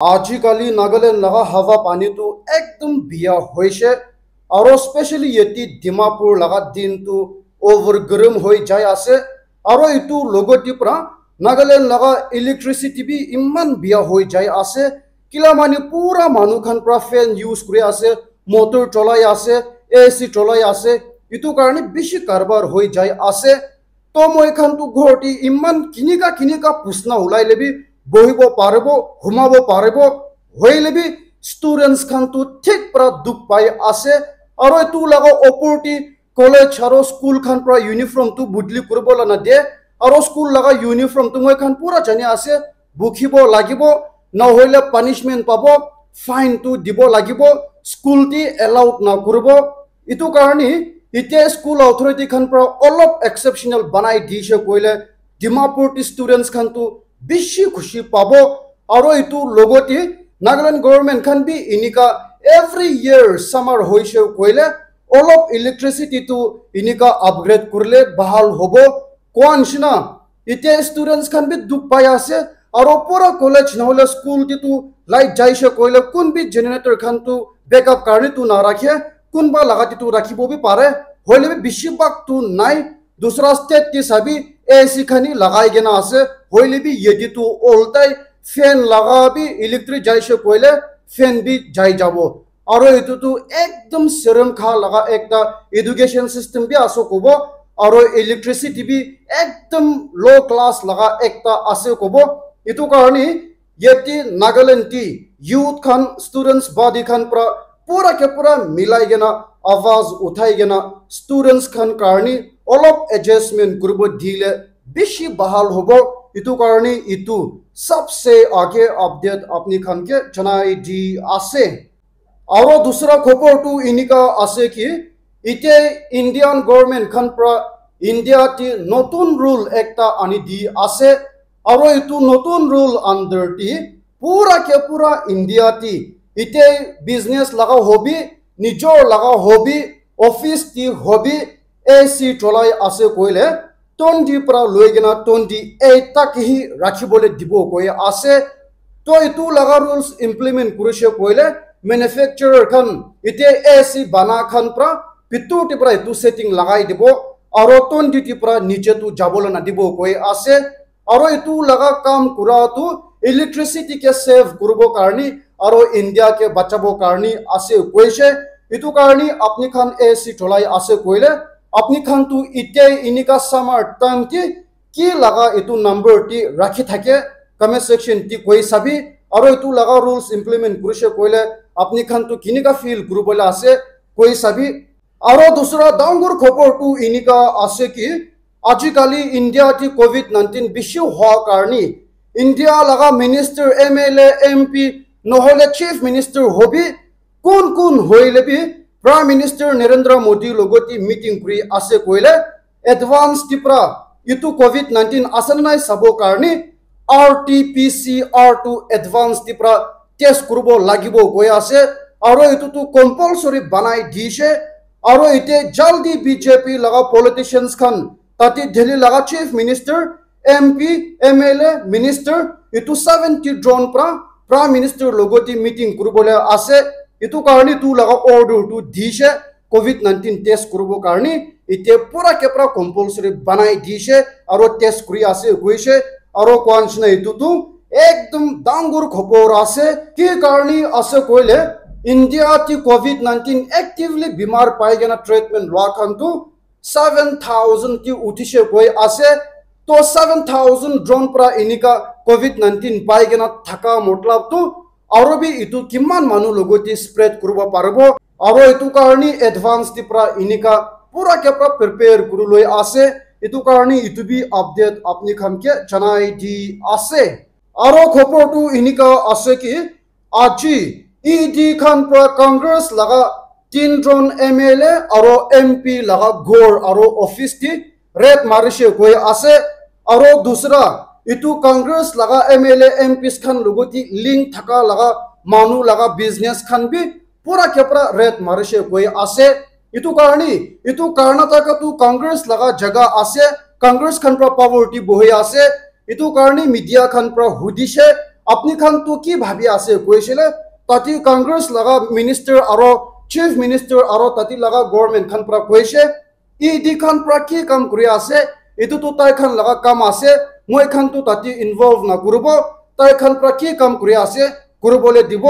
আজিকালি নাগালেণ্ড লগা হাৱা পানীটো একদম বিয়া হৈছে আৰু স্পেচিয়েলি ইয়াতে ডিমাপুৰ লগা দিনটো অভাৰ গৰম হৈ যায় আছে আৰু এইটো লগতে পৰা নাগালেণ্ড লগা ইলেক্ট্ৰিচিটি বি ইমান বিয়া হৈ যায় আছে কিলা মানে পুৰা মানুহখন পৰা ফেন ইউজ কৰি আছে মটৰ চলাই আছে এচি চলাই আছে এইটো কাৰণে বেছি কাৰবাৰ হৈ যায় আছে তো মই খানটো ঘৰটি ইমান কিনিকা পুষ্ণা ওলাই লবি বহিব পাৰিব ঘুমাব পাৰিব হইলে বি স্টুডেন্টস খানটো ঠিক পৰা দুখ পাই আছে আৰু এইটো লগা অপৰটি কলেজ আৰু স্কুল খান পৰা ইউনিফৰ্মটো বদলি কৰিব না দে আৰু স্কুল লগা ইউনিফৰ্মটো মই খান পুৰা জানি আছে বুখিব লাগিব নহলে পানিশমেন্ট পাব ফাইনটো দিব লাগিব স্কুলটি এলাউড নকৰিব ইটো কাৰণে এতিয়া স্কুল অথৰিটি খান পৰা অলপ এক্সেপশনাল বনাই দিছে কইলে ডিমাপুৰ স্টুডেন্টস খানটো বেছি খুশি পাব আৰু এইটো লগতে নাগালেণ্ড গভৰ্ণমেণ্ট খান বি ইনিকা এভৰি ইয়াৰ সামাৰ হৈছে কইলে অলপ ইলেক্ট্ৰিচিটিটো ইনিকা আপগ্ৰেড কৰিলে ভাল হ'ব কোৱানছিনা এতিয়া ষ্টুডেন্টস খান বি দুখ পাই আছে আৰু পুৰা কলেজ নহলে স্কুল টিটো লাইট যাইছে কইলে কোন বি জেনাৰেটৰ খানটো বেকআপ কাৰণেটো নাৰাখে কোনবা লাগাটিটো ৰাখিব বি পাৰে হইলে বি বেছিভাগটো নাই दूसरा स्टेट की सभी एसी खनी लगाई गया आसे होइले भी ये तो ओल्टाई फैन लगा भी इलेक्ट्रिक जाइसे कोइले फैन भी जाई जाबो और ये तो एकदम शर्म खा लगा एकटा एजुकेशन सिस्टम भी आसो कोबो और इलेक्ट्रिसिटी भी एकदम लो क्लास लगा एकटा आसे कोबो इतो कारणी येती नागालैंड टी यूथ खान स्टूडेंट्स बॉडी खान पूरा के पूरा मिलाई गना आवाज उठाई गना स्टूडेंट्स खान कारणी অলপ এডজাস্টমেন্ট কৰিব দিলে বেছি ভাল হ'ব ইটো কাৰণে ইটো সবসে আগে আপডেট আপনি খানকে জানাই দি আছে আৰু দুসৰা খবৰটো ইনিকা আছে কি ইতে ইন্ডিয়ান গভৰ্ণমেণ্ট খান পৰা ইন্ডিয়াতে নতুন ৰুল একটা আনি দি আছে আৰু ইটো নতুন ৰুল আন্ডাৰ টি পুৰা ইন্ডিয়াতে ইতে বিজনেস লাগা হবি নিজৰ লাগা hobby office T hobby AC चलाई आसे कोइले 20 পৰা লৈ গনা 28 तक ही ৰাখিবলৈ দিব কৈ আছে তো ইটো লাগা ৰুলস ইমপ্লিমেন্ট কৰিছে কোইলে ম্যানুফ্যাকচাৰাৰ খান ইতে এসি বানা খান পৰা পিতুটি পৰা ইটো সেটিং লগাই দিব আৰু 20 পৰা নিচে তো যাবলৈ না দিব কৈ আছে আৰু ইটো লাগা কাম কৰাটো ইলেক্ট্ৰিচিটি কে সেভ কৰিব কাৰণে আৰু ইন্ডিয়া কে বাঁচাব কাৰণে আছে কৈছে ইটো কাৰণে আপনি খান এসি চলাই আছে কোইলে अपनी खान तो इते इनिका समर टाइम की लगा इतु नंबर टी राखी थाके कमेंट सेक्शन टी कोई सभी और इतु लगा रूल्स इंप्लीमेंट कुरिसे कोइले अपनी खान तो किनिका फील गुरुबला आसे कोई सभी और दूसरा डांगुर खबर टू इनिका आसे की आजिकाली इंडिया टी कोविड-19 बिशु हुआ कारणी इंडिया लगा मिनिस्टर एमएलए एमपी नहले चीफ मिनिस्टर होबी कौन होइले भी प्राइम मिनिस्टर नरेंद्र मोदी लोगोती मीटिंग करी आसे कोइले एडवांस टिप्रा इतु कोविड-19 आसनाय सबो कारणी RT-PCR2 एडवांस टिप्रा टेस्ट करबो लागिबो गय आसे आरो इतु तो कंपलसरी बनाई दिसे आरो इते जल्दी बीजेपी लगा पॉलिटिशियंस खान ताती दिल्ली लगा chief minister MP MLA minister इतु 70 ड्रोन प्राइम मिनिस्टर लोगोती मीटिंग करबोले आसे इतु कारणी तू लगा ऑर्डर टू दिसे कोविड-19 टेस्ट करबो कारणी इते पूरा के पूरा कंपलसरी बनाई दिसे और टेस्ट करी आसे गयसे और कोनसना इतु तू एकदम डांगुर खबर आसे की कारणी आसे कोइले इंडिया ती कोविड-19 एक्टिवली बीमार पाई गना ट्रीटमेंट ला खान तो 7000 की उठिसे गय आसे तो 7000 ड्रोन pra इनिका कोविड-19 पाई गना थाका मतलब तो और भी इतु किमान मानु लोगोती स्प्रेड करबा पारबो और इतु कारणी एडवांस टिप्रा इनिका पूरा के पूरा प्रिपेयर करुलय आसे इतु कारणी इतु भी अपडेट अपनी खान के जनाई दी आसे और खबरटु इनिका आसे कि आजि ईडी खान पर कांग्रेस लगा 3 ड्रोन एमएलए और एमपी लगा घोर और ऑफिस टी रेड मारिसे गय आसे और दूसरा इतु कांग्रेस लगा एमएलए एमपीस खान लोगोती लिंक थका लगा मानु लगा बिजनेस खान भी पूरा के पूरा रेट मारिसे गय आसे इतु कारणी इतु कर्नाटक तु कांग्रेस लगा जगह आसे कांग्रेस खान पर पावर्टी बहि आसे इतु कारणी मीडिया खान पर हुदिसे আপনি খান তো কি ভাবি আছে কৈছিলে তাতি কংগ্রেস লাগা মিনিস্টার আরো চিফ মিনিস্টার আরো তাতি লাগা গভর্নমেন্ট খান পৰা কৈছে ইডি খান পৰা কি কাম কৰি আছে এটো তো তাই খান লাগা কাম আছে মই খান তো তাতি ইনভলভ না কৰিব তাই খান পৰা কি কাম কৰি আছে কৰিবলৈ দিব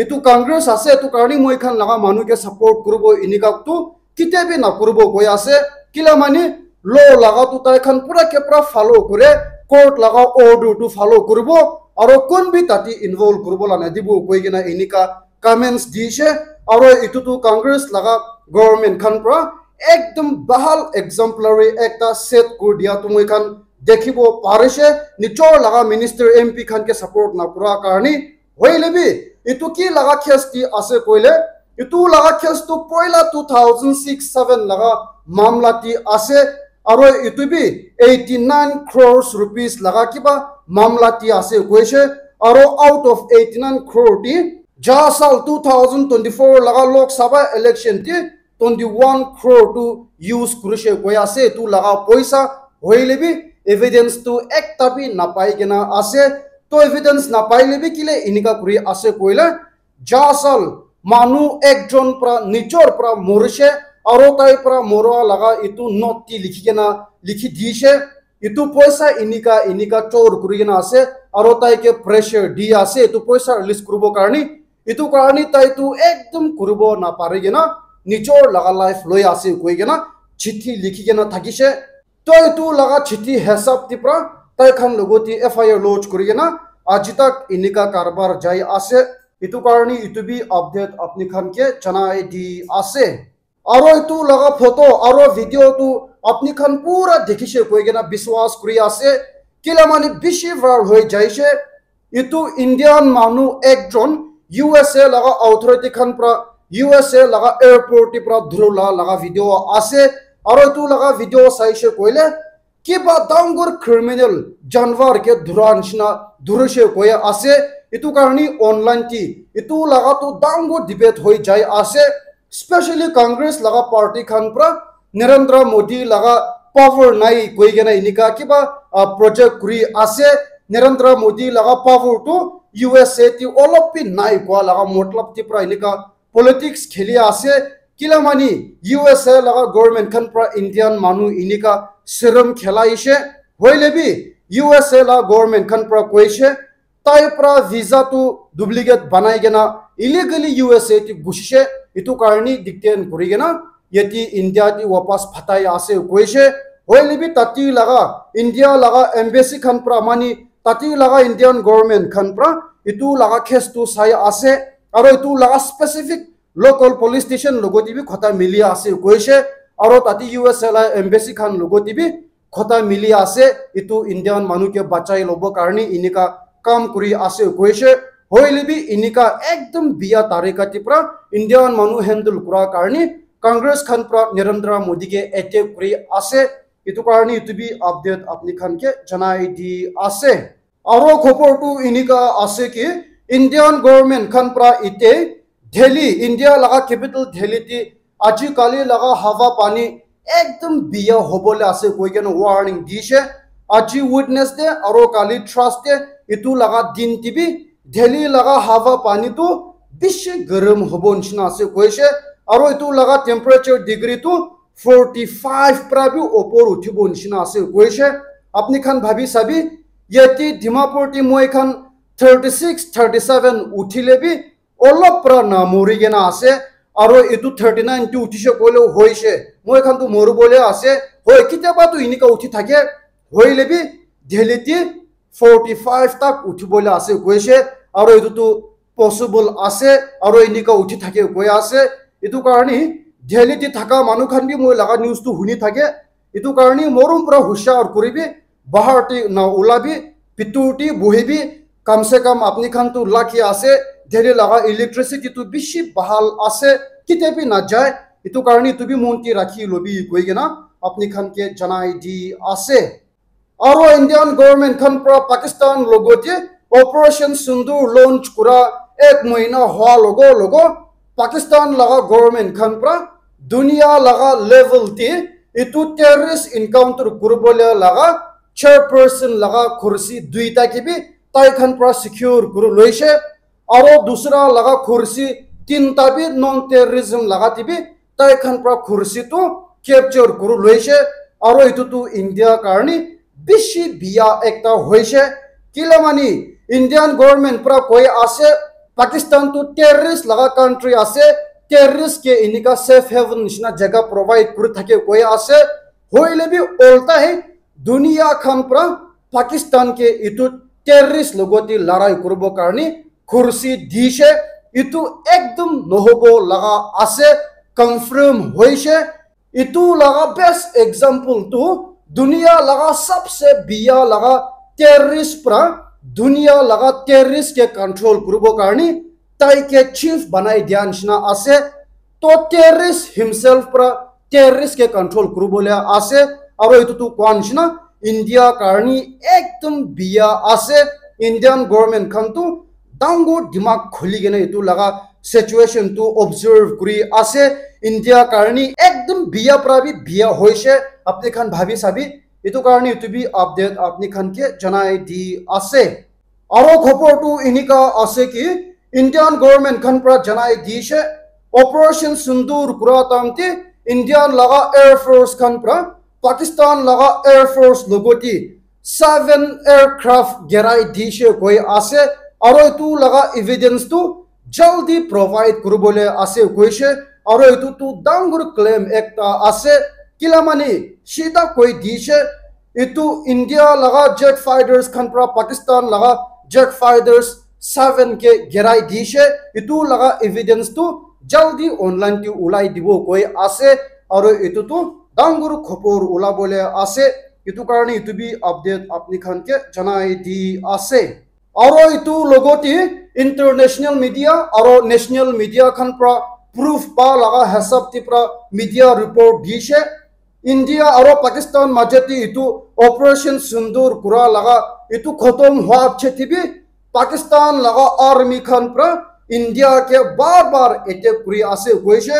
এটো কংগ্ৰেস আছে এটো কাৰণে মই খান লাগা মানুহে সাপোৰ্ট কৰিব ইনিকা তো কিতেবি না কৰিব কৈ আছে কিলা মানে ল লাগা তো তাই খান পুৰা কে পুৰা ফলো কৰে কোৰ্ট লাগা অৰ্ডাৰ তো ফলো কৰিব আৰু কোন বি তাতি ইনভলভ কৰিব লা না দিব কৈ কিনা ইনিকা কমেন্টস দিছে আৰু এটো তো কংগ্ৰেস লাগা গভৰ্নমেন্ট খান পৰা একদম বাহাল এক্সাম্পলাৰি একটা সেট কৰি দিয়া তুমি খান দেখিব পাৰিছে নিচৰ লাগা মিনিস্টাৰ এমপি খান কে সাপোৰ্ট না কৰা কাৰণে হইলেবি এটো কি লাগা খেস্তি আছে কইলে এটো লাগা খেস্তু পয়লা 2006-7 লাগা মামলাটি আছে আৰু এটো বি 89 crores rupees লাগা কিবা মামলাটি আছে কৈছে আৰু আউট অফ 89 crore টি যা সাল 2024 লাগা Lok Sabha election T 21 crore to use কৰিছে কৈ আছে এটো লাগা পইচা হইলেবি এভিডেন্স তো একটা বি নাপাই কেনা আছে তো এভিডেন্স নাপাইলে বি কিলে ইনিকা কৰি আছে কইলে যা সাল মানু একজন পৰা নিচৰ পৰা মৰিছে আৰু তাই পৰা মৰোৱা লাগা ইটো নটি লিখি কেনা লিখি দিছে ইটো পইচা ইনিকা চোৰ কৰি কেনা আছে আৰু তাইকে প্ৰেছাৰ দি আছে ইটো পইচা ৰিলিজ কৰিব কাৰণে ইটো কাৰণে তাইটো একদম কৰিব নাপাৰে কেনা নিচৰ লাগা লাইফ লৈ আছে কৈ কেনা চিঠি লিখি কেনা থাকিছে তো ইটো লাগা চিঠি হেসাব তি পৰা তাই খান লগতি এফআইআৰ লঞ্চ কৰি কেনা আজি তাক ইনিকা কাৰবাৰ যাই আছে ইটো কাৰণে ইটো বি আপডেট আপনি খান কে জানাই দি আছে আৰু ইটো লাগা ফটো আৰু ভিডিও তো আপনি খান পুৰা দেখিছে কৈ কেনা বিশ্বাস কৰি আছে কিলা মানে বেছি ভাইরাল হৈ যাইছে ইটো ইন্ডিয়ান মানু একজন ইউএসএ লাগা অথরিটি খান পৰা ইউএসএ লাগা এয়াৰপোৰ্ট পৰা ধুলা লাগা ভিডিও আছে আৰু ইটো লাগা ভিডিও চাইছে কইলে কিবা ডাঙৰ ক্ৰিমিনাল জানৱাৰ কে ধুৰানছনা ধুৰছে কৈ আছে ইটো কাৰণে অনলাইন টি ইটো লাগা তো ডাঙৰ ডিবেট হৈ যায় আছে স্পেশালি কংগ্ৰেস লাগা পাৰ্টি খান পৰা নৰেন্দ্ৰ মোদি লাগা পাওয়াৰ নাই কৈ কেনা ইনিকা কিবা প্ৰজেক্ট কৰি আছে নৰেন্দ্ৰ মোদি লাগা পাওয়াৰ তো ইউএসএ টি অলপি নাই কোৱা লাগা মতলব টি পৰা ইনিকা পলিটিক্স খেলি আছে কিলা মানি ইউএসএ লাগা গভৰ্নমেন্ট খান পৰা ইন্ডিয়ান মানু ইনিকা শৰম খেলাইছে হইলেবি ইউএসএ লাগা গভৰ্নমেন্ট খান পৰা কৈছে তাই পৰা ভিসা তো ডুপ্লিকেট বানাই কেনা ইলিগালি ইউএসএ টি গুছিছে ইটো কাৰণে ডিক্টেন কৰি কেনা यति इंडिया ती वापस फटाई आसे कोइसे होइलिबि ताती लगा इंडिया लगा एम्बेसी खान प्रा मानी ताती लगा इंडियन गवर्नमेंट खान प्रा इतु लगा केस तु साय आसे आरो इतु लगा स्पेसिफिक लोकल पुलिस स्टेशन लोगोति बि खता मिली आसे कोइसे आरो ताती यूएस ला एम्बेसी खान लोगोति बि खता मिली आसे इतु इंडियन मानु के बचाई लोबो कारणी इनिका काम करी आसे कोइसे होइलिबि इनिका एकदम बिया तारिका ती प्रा इंडियन मानु हैंडल करा कारणी कांग्रेस खान प्रा नरेंद्र मोदी के अटैक करी आसे इतु कारणी इतु भी अपडेट अपनी खान के जनाई दी आसे आरो खबर तो इनिका आसे कि इंडियन गवर्नमेंट खान प्रा इते दिल्ली इंडिया लगा कैपिटल दिल्ली ती আজি কালি लगा हवा पानी एकदम बिया होबले आसे कोई के वार्निंग दिसे আজি वेडनेसडे आरो काली थर्सडे इतु लगा दिन टीवी दिल्ली लगा हवा पानी तो बेसि गरम होबो नसिना आसे कोइसे आरो इतु लगा टेम्परेचर डिग्री तो 45 प्राबि ऊपर उठिबो नसिना आसे कोइसे अपनी खान भाबी साबी यति डिमापुर टी मोय खान 36 37 उठिले भी অলপ প্রা না মরি গেনা আছে आरो इतु 39 टी उठिसे कोले होइसे मोय खान तो मोरु बोले आसे होय किताबा तो इनिका उठी थाके होइले भी दिल्ली 45 तक उठी बोले आसे कोइसे आरो इतु तो पॉसिबल आसे आरो इनिका उठी थाके कोय आसे इतु कारणी दिल्ली थाका मानु खान भी मोय लगा न्यूज तो हुनी थाके इतु कारणी मोरुम पुरा हुशार करिबि बाहरटी ना उलाबि पितुटी बहिबि कम से कम अपनी खान तो लाखी आसे दिल्ली लगा इलेक्ट्रिसिटी तो बेसि बहाल आसे कितेबि ना जाय इतु कारणी तुबि मुंती राखी लबि गयगेना अपनी खान के जनाई दी आसे आरो इंडियन गवर्नमेंट खान प्रा पाकिस्तान लोगोते ऑपरेशन सिंदूर लॉन्च कुरा एक महीना हुआ लोगो पाकिस्तान लगा गवर्नमेंट खान प्रा दुनिया लगा लेवल ती इतु टेररिस्ट एनकाउंटर करबोले लगा चेयरपर्सन लगा कुर्सी दुईटा की भी tai khan pra secure kuru loise aro dusra laga khursi tinta bi non terrorism laga tibi tai khan pra khursi tu capture kuru loise aro itu tu India karni bishi biya ekta hoise kilamani Indian government pra koi ase Pakistan tu terrorist laga country ase terrorist ke inika safe haven nishna jaga provide kuri thake koi ase hoile bi olta hai dunia khan pra Pakistan ke itu terrorist logoti larai kurbo karni khursi dishe itu ekdom nohobo laga ase confirm hoise itu laga best example tu dunia laga sabse biya laga terrorist pra dunia laga terrorist ke control kurbo karni tai ke chief banai dian shna ase to terrorist himself pra terrorist ke control kurbo le ase aro itu tu kwan shna India karni ekdom biya ase Indian government khan tu dango dimag khuli gena itu laga situation tu observe kuri ase India karni ekdom biya prabi biya hoise apni khan bhabi sabi itu karni itu bi update apni khan ke janai di ase aro khopor tu inika ase ki Indian government khan pra janai dishe operation sindur kura tamti Indian laga air force khan pra Pakistan laga air force logoti 7 aircraft gerai dishe koi ase aro itu laga evidence tu jaldi provide kurubole ase koise aro itu tu dangur claim ekta ase kilamani shida koi dishe itu India laga jet fighters khan pra Pakistan laga jet fighters 7 ke gerai dishe itu laga evidence tu jaldi online tu ulai dibo koi ase aro itu tu dangur khopor ula bole ase itu karni itu bi update apni khan ke janai di ase aro itu logoti international media aro national media khan pra proof pa laga hasab ti pra media report dishe India aro Pakistan majeti itu operation sindur kura laga itu khotom hwa chetibi Pakistan laga army khan pra India ke bar bar attack kuri ase goise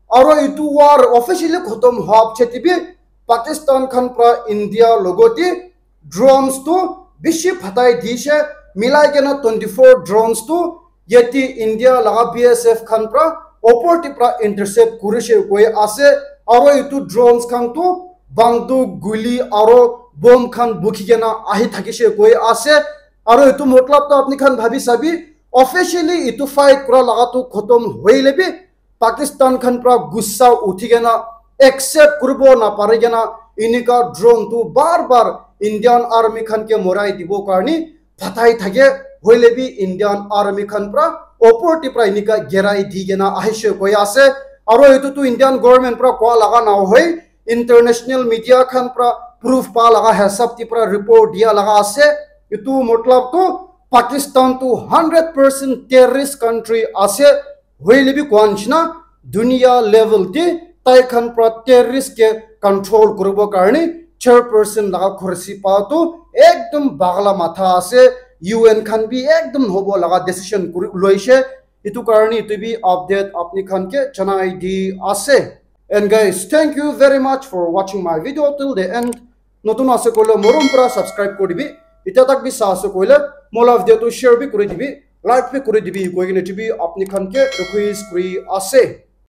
aro itu war officially khotom hwa chetibi Pakistan khan pra India logoti drones tu bishi phatai dishe milai kena 24 drones tu yeti India laga BSF khan pra opor pra intercept kurishe koi ase aro itu drones khan tu banduk guli aro bomb khan bukhi kena ahi thakishe koi ase aro itu matlab ta apni khan bhabi sabi officially itu fight kura laga tu khotom hoile bi Pakistan khan pra gussa uthi kena accept kurbo na pare kena inika drone tu bar bar Indian army khan ke morai dibo karni phatai thake hoile bi Indian army khan pra opor pra inika gerai di gena ahishe koi ase aro itu tu Indian government pra kwa laga na hoi international media khan pra proof pa laga hasab ti pra report dia laga ase itu matlab tu Pakistan tu 100% terrorist country ase hoile bi kwanchna dunia level ti tai khan pra terrorist ke control kurbo karni chairperson laga khursi pa tu ekdom bagla matha ase UN khan bi ekdom hobo laga decision kuri loise itu karni to be update apni khan ke janai di ase and guys thank you very much for watching my video till the end notun ase kole morom pra subscribe koribi eta tak bi sa ase kole mola video to share bi kori dibi like bi kori dibi koi gene tibi apni khan ke request kuri ase